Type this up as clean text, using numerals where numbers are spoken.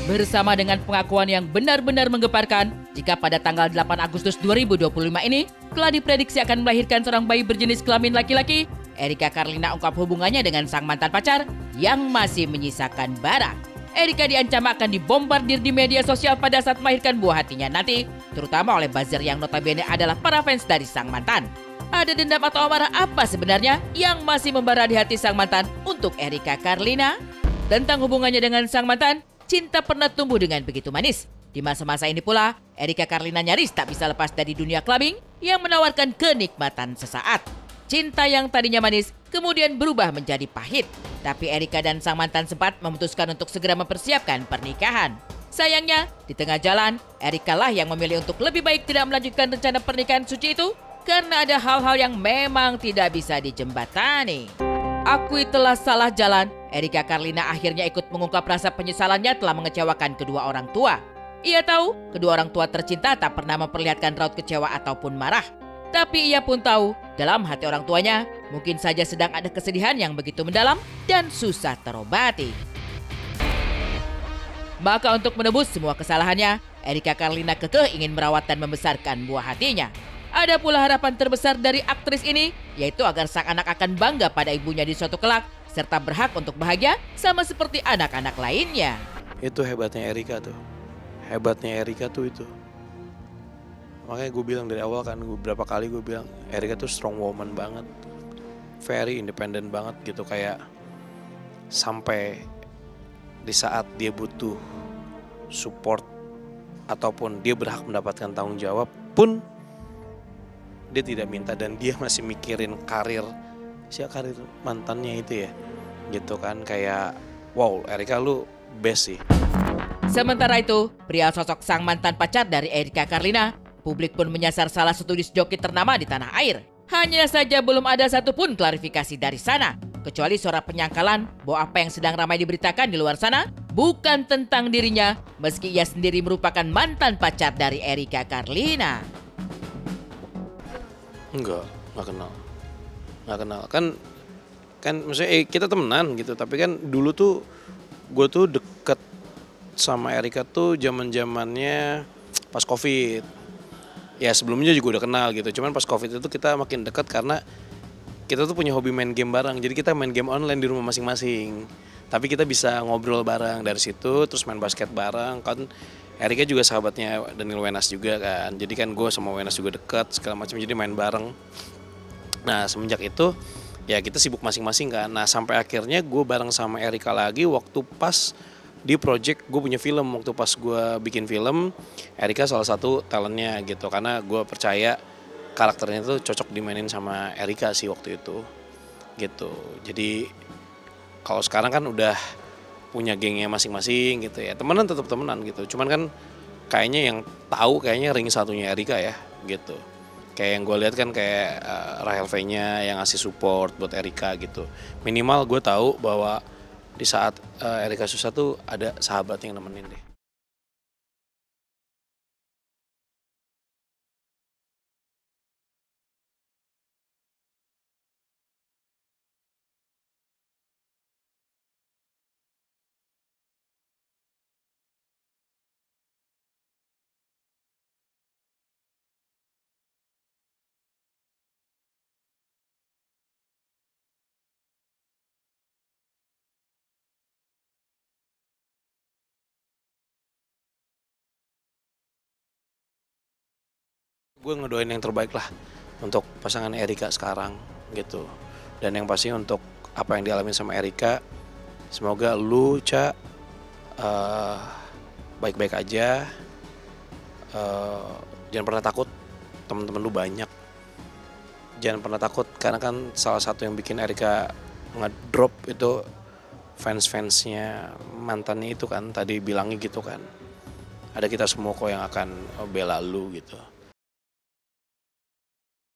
Bersama dengan pengakuan yang benar-benar menggemparkan, jika pada tanggal 8 Agustus 2025 ini telah diprediksi akan melahirkan seorang bayi berjenis kelamin laki-laki, Erika Carlina ungkap hubungannya dengan sang mantan pacar yang masih menyisakan bara. Erika diancam akan dibombardir di media sosial pada saat melahirkan buah hatinya nanti, terutama oleh buzzer yang notabene adalah para fans dari sang mantan. Ada dendam atau amarah apa sebenarnya yang masih membara di hati sang mantan untuk Erika Carlina? Tentang hubungannya dengan sang mantan, cinta pernah tumbuh dengan begitu manis. Di masa-masa ini pula, Erika Carlina nyaris tak bisa lepas dari dunia clubbing yang menawarkan kenikmatan sesaat. Cinta yang tadinya manis kemudian berubah menjadi pahit. Tapi Erika dan sang mantan sempat memutuskan untuk segera mempersiapkan pernikahan. Sayangnya, di tengah jalan, Erika lah yang memilih untuk lebih baik tidak melanjutkan rencana pernikahan suci itu karena ada hal-hal yang memang tidak bisa dijembatani. Akui telah salah jalan, Erika Carlina akhirnya ikut mengungkap rasa penyesalannya telah mengecewakan kedua orang tua. Ia tahu kedua orang tua tercinta tak pernah memperlihatkan raut kecewa ataupun marah. Tapi ia pun tahu dalam hati orang tuanya mungkin saja sedang ada kesedihan yang begitu mendalam dan susah terobati. Maka untuk menebus semua kesalahannya, Erika Carlina kekeh ingin merawat dan membesarkan buah hatinya. Ada pula harapan terbesar dari aktris ini, yaitu agar sang anak akan bangga pada ibunya di suatu kelak, serta berhak untuk bahagia sama seperti anak-anak lainnya. Itu hebatnya Erika tuh. Hebatnya Erika tuh itu. Makanya gue bilang dari awal kan, beberapa kali gue bilang Erika tuh strong woman banget. Very independent banget gitu, kayak sampai di saat dia butuh support ataupun dia berhak mendapatkan tanggung jawab pun dia tidak minta, dan dia masih mikirin karir mantannya itu ya. Gitu kan, kayak wow, Erika lu best sih. Sementara itu, pria sosok sang mantan pacar dari Erika Carlina, publik pun menyasar salah satu disc joki ternama di tanah air. Hanya saja belum ada satupun klarifikasi dari sana, kecuali suara penyangkalan bahwa apa yang sedang ramai diberitakan di luar sana bukan tentang dirinya, meski ia sendiri merupakan mantan pacar dari Erika Carlina. Enggak kenal. Kan maksudnya kita temenan gitu, tapi kan dulu tuh gue tuh deket sama Erika tuh zaman-zamannya pas Covid. Ya sebelumnya juga udah kenal gitu, cuman pas Covid itu kita makin dekat karena kita tuh punya hobi main game bareng. Jadi kita main game online di rumah masing-masing, tapi kita bisa ngobrol bareng dari situ, terus main basket bareng. Kan Erika juga sahabatnya Daniel Wenas juga kan, jadi kan gue sama Wenas juga dekat segala macam, jadi main bareng. Nah semenjak itu ya kita sibuk masing-masing kan. Nah sampai akhirnya gue bareng sama Erika lagi waktu pas di project gue punya film. Waktu pas gue bikin film, Erika salah satu talentnya gitu, karena gue percaya karakternya tuh cocok dimainin sama Erika sih waktu itu gitu. Jadi kalau sekarang kan udah punya gengnya masing-masing gitu ya, temenan tetap temenan gitu, cuman kan kayaknya yang tahu kayaknya ring satunya Erika ya gitu. Kayak yang gue lihat kan kayak Rahel V-nya yang ngasih support buat Erika gitu. Minimal gue tahu bahwa di saat Erika susah tuh ada sahabat yang nemenin deh. Gue ngedoain yang terbaik lah untuk pasangan Erika sekarang gitu. Dan yang pasti untuk apa yang dialami sama Erika, semoga lu Ca baik-baik aja. Jangan pernah takut, teman-teman lu banyak. Jangan pernah takut, karena kan salah satu yang bikin Erika ngedrop itu fans-fansnya mantannya itu kan, tadi bilangnya gitu kan. Ada kita semua kok yang akan bela lu gitu.